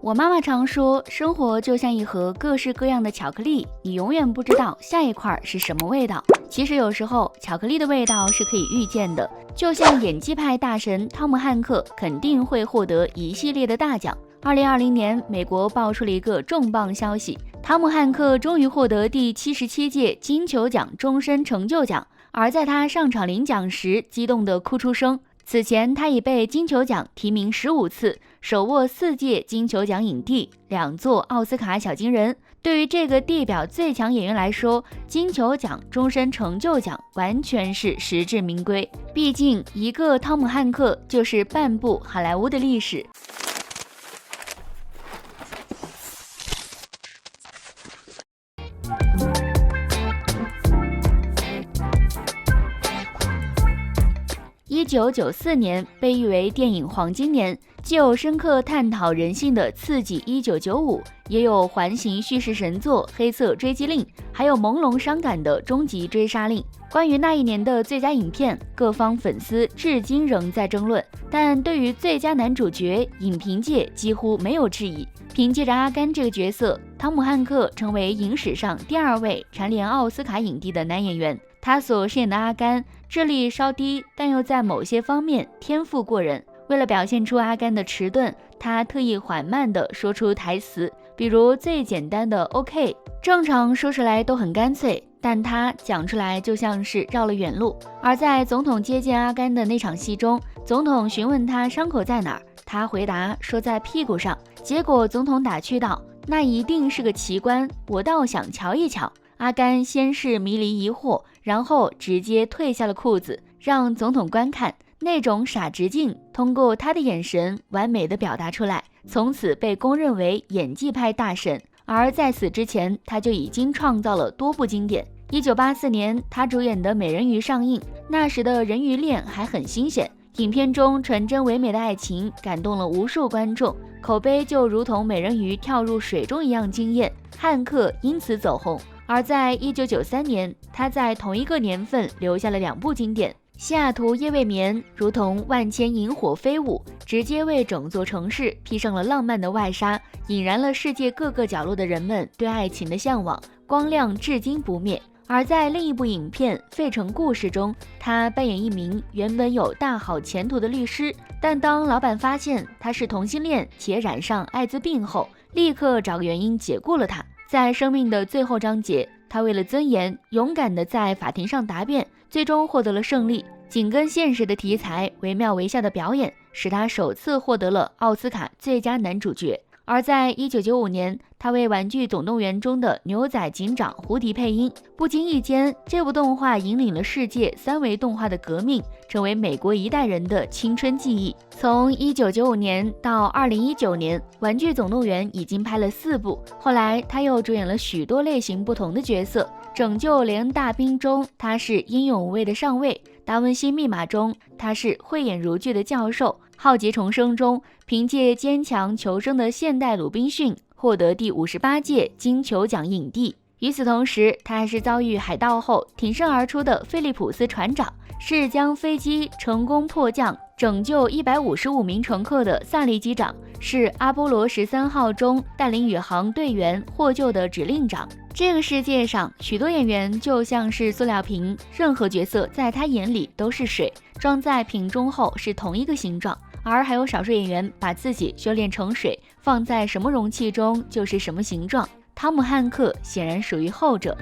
我妈妈常说，生活就像一盒各式各样的巧克力，你永远不知道下一块是什么味道。其实有时候，巧克力的味道是可以预见的，就像演技派大神汤姆汉克肯定会获得一系列的大奖。2020年，美国爆出了一个重磅消息，汤姆汉克终于获得第77届金球奖终身成就奖，而在他上场领奖时，激动地哭出声。此前，他已被金球奖提名15次，手握4届金球奖影帝，2座奥斯卡小金人。对于这个地表最强演员来说，金球奖终身成就奖完全是实至名归。毕竟，一个汤姆汉克就是半部好莱坞的历史。1994年被誉为电影黄金年，既有深刻探讨人性的刺激1995，也有环形叙事神作黑色追击令，还有朦胧伤感的终极追杀令。关于那一年的最佳影片，各方粉丝至今仍在争论，但对于最佳男主角，影评界几乎没有质疑。凭借着阿甘这个角色，汤姆汉克成为影史上第2位蝉联奥斯卡影帝的男演员。他所饰演的阿甘智力稍低，但又在某些方面天赋过人。为了表现出阿甘的迟钝，他特意缓慢地说出台词，比如最简单的 OK， 正常说出来都很干脆，但他讲出来就像是绕了远路。而在总统接见阿甘的那场戏中，总统询问他伤口在哪儿，他回答说在屁股上，结果总统打趣道，那一定是个奇观，我倒想瞧一瞧。阿甘先是迷离疑惑，然后直接退下了裤子，让总统观看。那种傻直劲通过他的眼神完美的表达出来，从此被公认为演技派大神。而在此之前，他就已经创造了多部经典。1984年，他主演的《美人鱼》上映，那时的人鱼恋还很新鲜，影片中纯真唯美的爱情感动了无数观众，口碑就如同美人鱼跳入水中一样惊艳，汉克因此走红。而在1993年，他在同一个年份留下了2部经典，《西雅图夜未眠》如同万千萤火飞舞，直接为整座城市披上了浪漫的外纱，引燃了世界各个角落的人们对爱情的向往，光亮至今不灭。而在另一部影片《费城故事》中，他扮演一名原本有大好前途的律师，但当老板发现他是同性恋且染上艾滋病后，立刻找个原因解雇了他。在生命的最后章节，他为了尊严，勇敢地在法庭上答辩，最终获得了胜利。紧跟现实的题材，惟妙惟肖的表演，使他首次获得了奥斯卡最佳男主角。而在1995年，他为《玩具总动员》中的牛仔警长胡迪配音，不经意间，这部动画引领了世界3维动画的革命，成为美国一代人的青春记忆。从1995年到2019年，《玩具总动员》已经拍了4部，后来他又主演了许多类型不同的角色，《拯救雷恩大兵》中他是英勇无畏的上尉，《达文西密码》中他是慧眼如炬的教授，《浩劫重生》中凭借坚强求生的现代鲁滨逊获得第58届金球奖影帝。与此同时，他还是遭遇海盗后挺身而出的菲利普斯船长，是将飞机成功迫降拯救155名乘客的萨利机长，是阿波罗13号中带领宇航队员获救的指令长。这个世界上许多演员就像是塑料瓶，任何角色在他眼里都是水，装在瓶中后是同一个形状。而还有少数演员把自己修炼成水，放在什么容器中就是什么形状。汤姆汉克显然属于后者。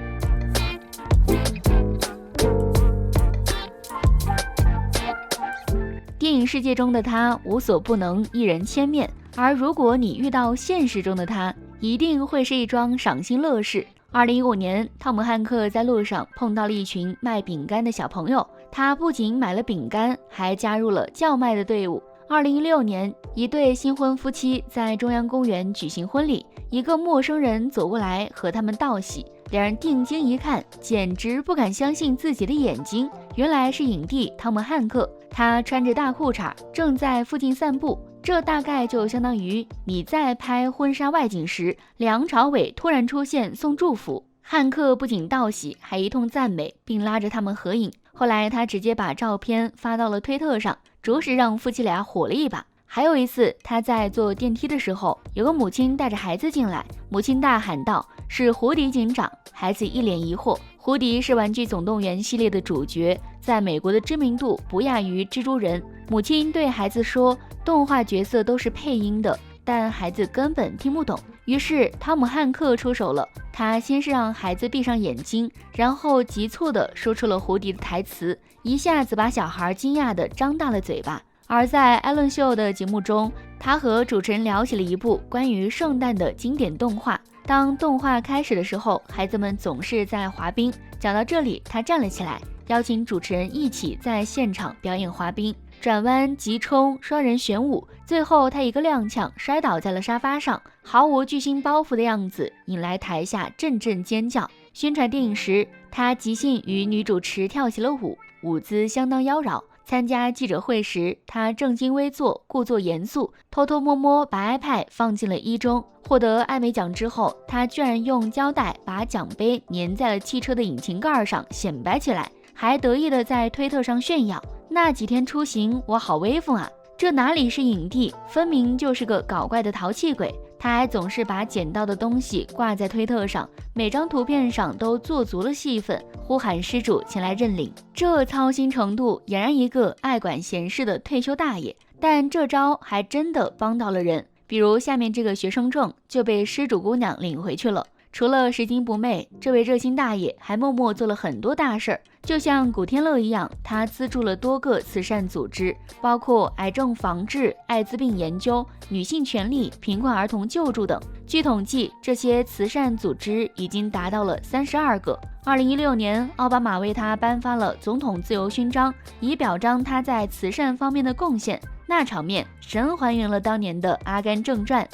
电影世界中的他无所不能，一人千面，而如果你遇到现实中的他，一定会是一桩赏心乐事。2015年，汤姆汉克在路上碰到了一群卖饼干的小朋友，他不仅买了饼干，还加入了叫卖的队伍。2016年，一对新婚夫妻在中央公园举行婚礼，一个陌生人走过来和他们道喜，两人定睛一看，简直不敢相信自己的眼睛，原来是影帝汤姆汉克。他穿着大裤衩，正在附近散步，这大概就相当于你在拍婚纱外景时，梁朝伟突然出现送祝福。汉克不仅道喜，还一通赞美，并拉着他们合影。后来他直接把照片发到了推特上，着实让夫妻俩火了一把。还有一次，他在坐电梯的时候，有个母亲带着孩子进来，母亲大喊道：“是胡迪警长！”孩子一脸疑惑。胡迪是《玩具总动员》系列的主角，在美国的知名度不亚于蜘蛛人。母亲对孩子说，动画角色都是配音的，但孩子根本听不懂。于是汤姆汉克出手了，他先是让孩子闭上眼睛，然后急促地说出了胡迪的台词，一下子把小孩惊讶地张大了嘴巴。而在艾伦秀的节目中，他和主持人聊起了一部关于圣诞的经典动画。当动画开始的时候，孩子们总是在滑冰。讲到这里，他站了起来，邀请主持人一起在现场表演滑冰、转弯、急冲、双人旋舞。最后他一个踉跄摔倒在了沙发上，毫无巨星包袱的样子引来台下阵阵尖叫。宣传电影时，他即兴与女主持跳起了舞，舞姿相当妖娆。参加记者会时，他正襟危坐，故作严肃，偷偷摸摸把 iPad 放进了衣中。获得艾美奖之后，他居然用胶带把奖杯粘在了汽车的引擎盖上，显摆起来，还得意地在推特上炫耀：“那几天出行，我好威风啊！这哪里是影帝，分明就是个搞怪的淘气鬼。”他还总是把捡到的东西挂在推特上，每张图片上都做足了戏份，呼喊失主前来认领。这操心程度俨然一个爱管闲事的退休大爷，但这招还真的帮到了人。比如下面这个学生证就被失主姑娘领回去了。除了拾金不昧，这位热心大爷还默默做了很多大事儿，就像古天乐一样，他资助了多个慈善组织，包括癌症防治、艾滋病研究、女性权利、贫困儿童救助等。据统计，这些慈善组织已经达到了32个。2016年，奥巴马为他颁发了总统自由勋章，以表彰他在慈善方面的贡献。那场面神还原了当年的《阿甘正传》。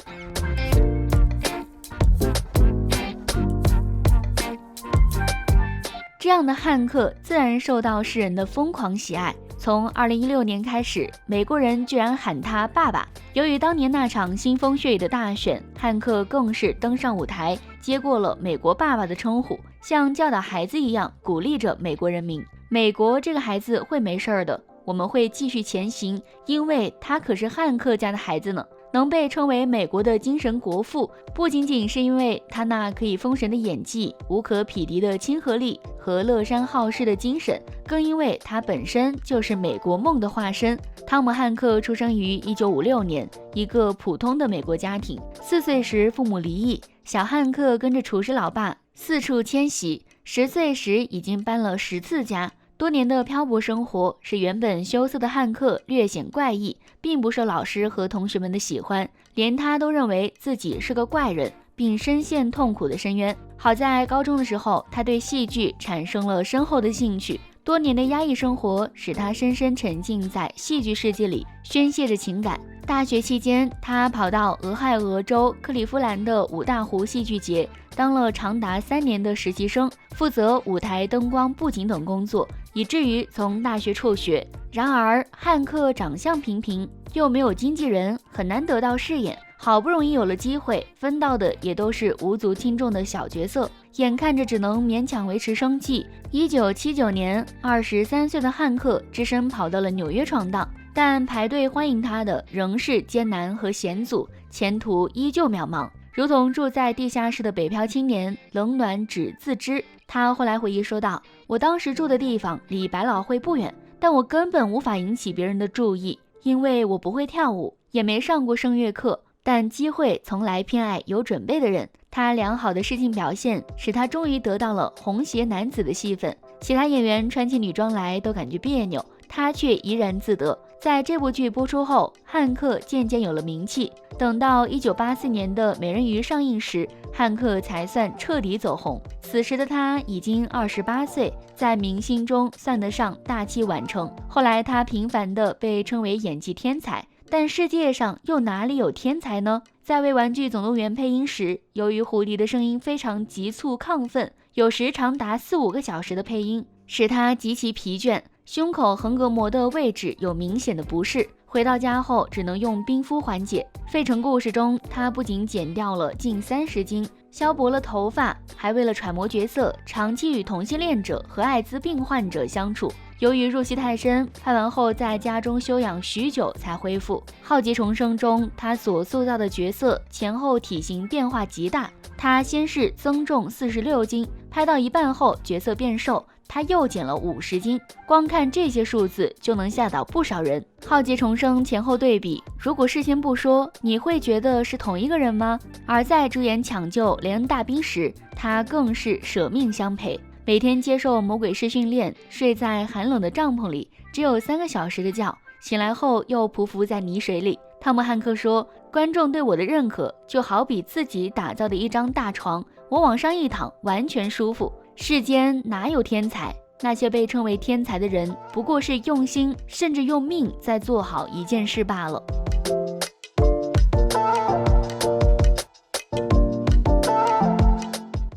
这样的汉克自然受到世人的疯狂喜爱。从2016年开始，美国人居然喊他爸爸。由于当年那场腥风血雨的大选，汉克更是登上舞台，接过了美国爸爸的称呼，像教导孩子一样鼓励着美国人民。美国这个孩子会没事儿的，我们会继续前行，因为他可是汉克家的孩子呢。能被称为美国的精神国父，不仅仅是因为他那可以封神的演技、无可匹敌的亲和力和乐山好施的精神，更因为他本身就是美国梦的化身。汤姆·汉克出生于1956年，一个普通的美国家庭。4岁时父母离异，小汉克跟着厨师老爸四处迁徙，10岁时已经搬了10次家。多年的漂泊生活使原本羞涩的汉克略显怪异，并不受老师和同学们的喜欢，连他都认为自己是个怪人，并深陷痛苦的深渊。好在高中的时候，他对戏剧产生了深厚的兴趣。多年的压抑生活使他深深沉浸在戏剧世界里，宣泄着情感。大学期间，他跑到俄亥俄州克利夫兰的五大湖戏剧节，当了长达3年的实习生，负责舞台灯光、布景等工作，以至于从大学辍学。然而，汉克长相平平，又没有经纪人，很难得到饰演。好不容易有了机会，分到的也都是无足轻重的小角色，眼看着只能勉强维持生计。1979年，23岁的汉克只身跑到了纽约闯荡，但排队欢迎他的仍是艰难和险阻，前途依旧渺茫。如同住在地下室的北漂青年，冷暖只自知。他后来回忆说道：“我当时住的地方离百老汇不远，但我根本无法引起别人的注意，因为我不会跳舞，也没上过声乐课。但机会从来偏爱有准备的人。他良好的试镜表现使他终于得到了红鞋男子的戏份，其他演员穿起女装来都感觉别扭，他却怡然自得。在这部剧播出后，汉克渐渐有了名气。等到1984年的《美人鱼》上映时，汉克才算彻底走红。此时的他已经28岁，在明星中算得上大器晚成。后来他频繁地被称为演技天才。但世界上又哪里有天才呢？在为《玩具总动员》配音时，由于胡迪的声音非常急促亢奋，有时长达4-5个小时的配音，使他极其疲倦，胸口横膈膜的位置有明显的不适。回到家后只能用冰敷缓解。费城故事中，他不仅减掉了近30斤，削薄了头发，还为了揣摩角色，长期与同性恋者和艾滋病患者相处。由于入戏太深，拍完后在家中休养许久才恢复。《浩劫重生》中，他所塑造的角色前后体型变化极大。他先是增重46斤，拍到一半后角色变瘦，他又减了50斤。光看这些数字就能吓倒不少人。《浩劫重生》前后对比，如果事先不说，你会觉得是同一个人吗？而在主演抢救雷恩大兵时，他更是舍命相陪。每天接受魔鬼式训练，睡在寒冷的帐篷里，只有3个小时的觉，醒来后又匍匐在泥水里。汤姆汉克说，观众对我的认可就好比自己打造的一张大床，我往上一躺，完全舒服。世间哪有天才？那些被称为天才的人，不过是用心甚至用命在做好一件事罢了。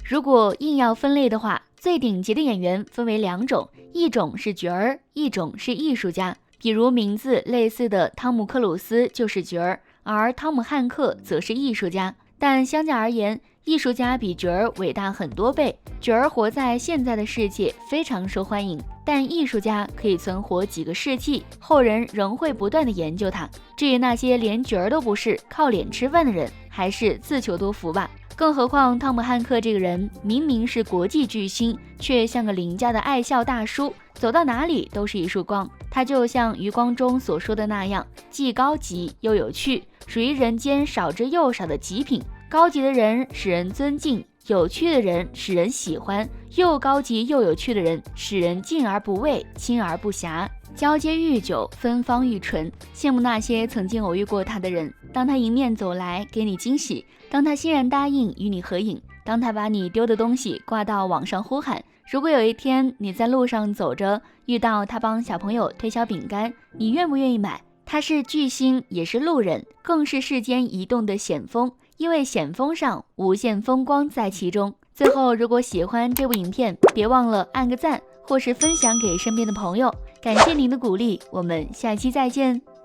如果硬要分类的话，最顶级的演员分为2种，一种是角儿，一种是艺术家。比如名字类似的汤姆克鲁斯就是角儿，而汤姆汉克则是艺术家。但相较而言，艺术家比角儿伟大很多倍。角儿活在现在的世界非常受欢迎，但艺术家可以存活几个世纪，后人仍会不断的研究它。至于那些连角儿都不是，靠脸吃饭的人，还是自求多福吧。更何况汤姆汉克这个人明明是国际巨星，却像个邻家的爱笑大叔，走到哪里都是一束光。他就像余光中所说的那样，既高级又有趣，属于人间少之又少的极品。高级的人使人尊敬，有趣的人使人喜欢，又高级又有趣的人使人敬而不畏，亲而不暇。交接愈久，芬芳愈醇。羡慕那些曾经偶遇过他的人，当他迎面走来给你惊喜，当他欣然答应与你合影，当他把你丢的东西挂到网上呼喊。如果有一天你在路上走着，遇到他帮小朋友推销饼干，你愿不愿意买？他是巨星，也是路人，更是世间移动的险峰，因为险峰上无限风光在其中。最后，如果喜欢这部影片，别忘了按个赞，或是分享给身边的朋友。感谢您的鼓励，我们下期再见。